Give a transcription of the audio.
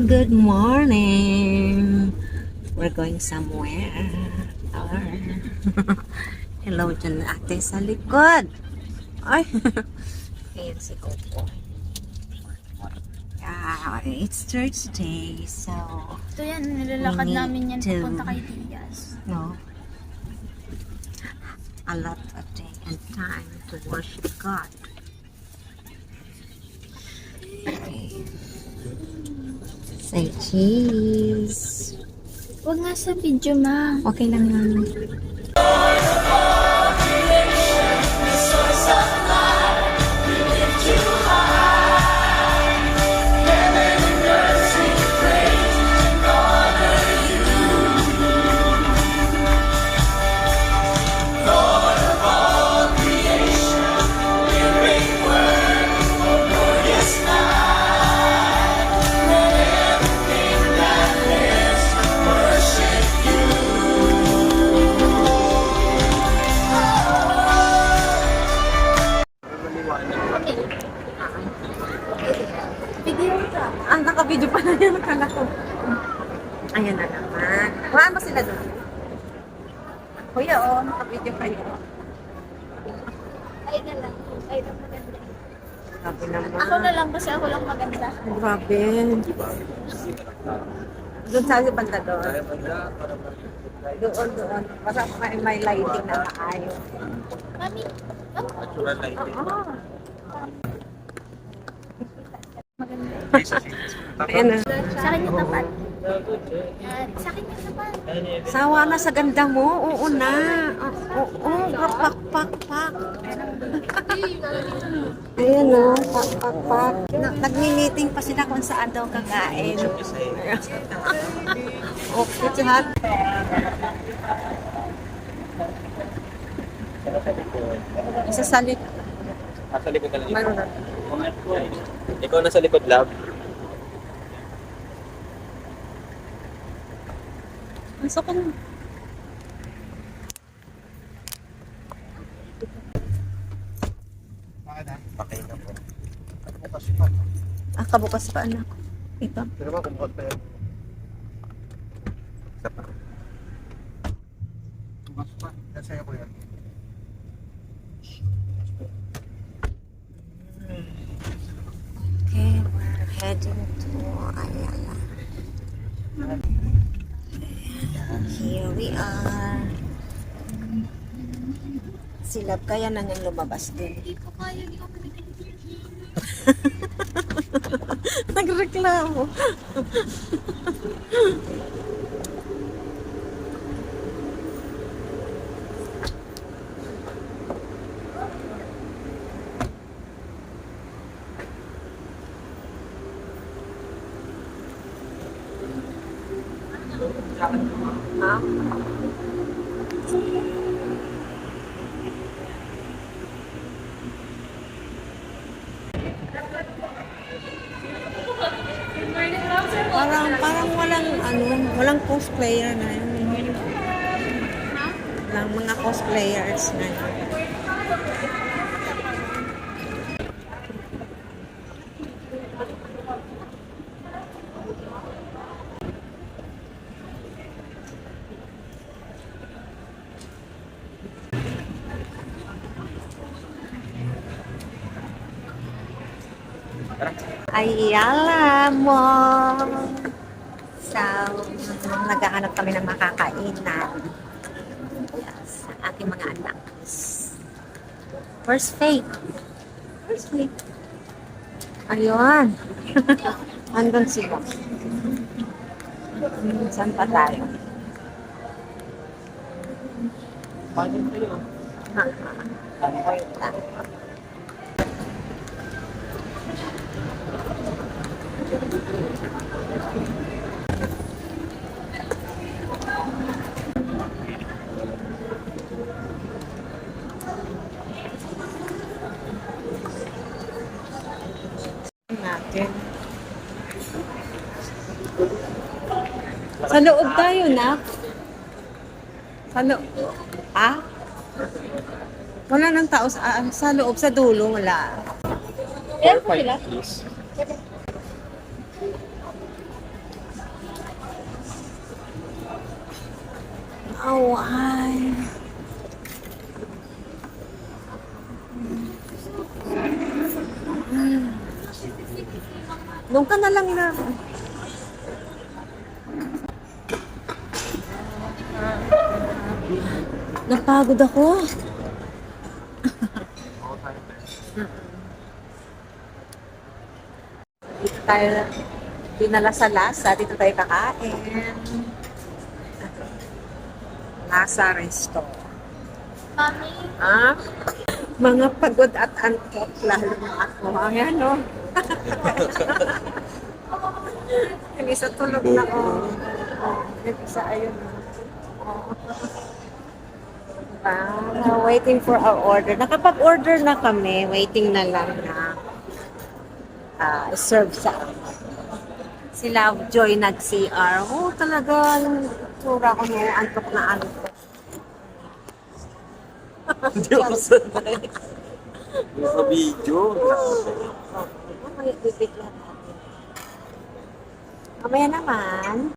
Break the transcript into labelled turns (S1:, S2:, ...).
S1: good morning. We're going somewhere. Hello dyan ate sa likod. Ay, ayan si Coco. Yeah, it's Thursday, so
S2: Ito yan, nilalakad
S1: we need
S2: namin yan
S1: to-
S2: papunta kay Diaz.
S1: no, a lot of day and time to worship God. Okay. Say cheese.
S2: Huwag nga sa video, ma.
S1: Okay lang yan.
S2: Video ka.
S1: Ah, naka-video pa na yan. Akala ko. Ayan na naman. Kuhaan mo sila doon. Kuya, oh, naka-video kayo.
S2: Ay na lang. Ay na maganda.
S1: Grabe naman.
S2: Ako na lang kasi ako lang maganda.
S1: Grabe. Doon sa banda doon. Doon. Basta may lighting na maayos.
S2: Mami, oh,
S3: Natural lighting.
S1: Oo.
S2: maganda.
S1: Ayan na.
S2: Sa akin yung tapat. Sa akin yung tapat.
S1: Sawa na sa ganda mo. Oo na. Oo. Pak. Ayan o. Pak. Nag-meeting pa sila kung saan daw kakain. Okay, tihat. Isasalit.
S3: Nasa likod ka lang.
S1: Mayroon na.
S3: Ikaw nasa likod, love.
S1: Masok ko na.
S3: Pakay na po.
S1: Kabukas pa anak. Ito.
S3: Pero ba, kumuha pa yan? Isa pa. Tumas pa. Kasi ako yan.
S1: Okay, we're heading to Ayala. Here we are. Silab kaya na nga lumabas din.
S2: Hindi ko kaya yung
S1: Nagreklamo. Ha? Parang walang cosplayer na yun. Walang mga cosplayers na yun. Ayala Mall. So, naghahanap kami ng makakainan. Yes, ang aking mga anak. Where's Faith? Where's Faith? Ayun. Andun sila. Saan pa tayo?
S3: Paano kayo?
S1: Wait lang. Natin. Sa loob tayo, nak. Sa loob. Ah? Wala nang tao sa loob, sa dulo, wala.
S2: Ayan po sila.
S3: Please.
S1: Oh, ay. Doon ka na lang na. Napagod ako.
S3: Oo, tayo ba?
S1: Dito tayo dinala sa Lasa. Dito tayo kakain. Lasa Resto.
S2: Mami,
S1: Ah, mga pagod at antok, lalo na ako. Ayan, no? Yung isa tulog na ko. Yung isa, ayun. Waiting for our order. Nakapag-order na kami. Waiting na lang na serve sa amin. Sila Joy nag-CR. Oh, talaga. Yung tura ko mo, antok na antok.
S3: Hindi ako sanay. Yung sa video.
S1: Mamaya bibigyan natin. Mamaya naman.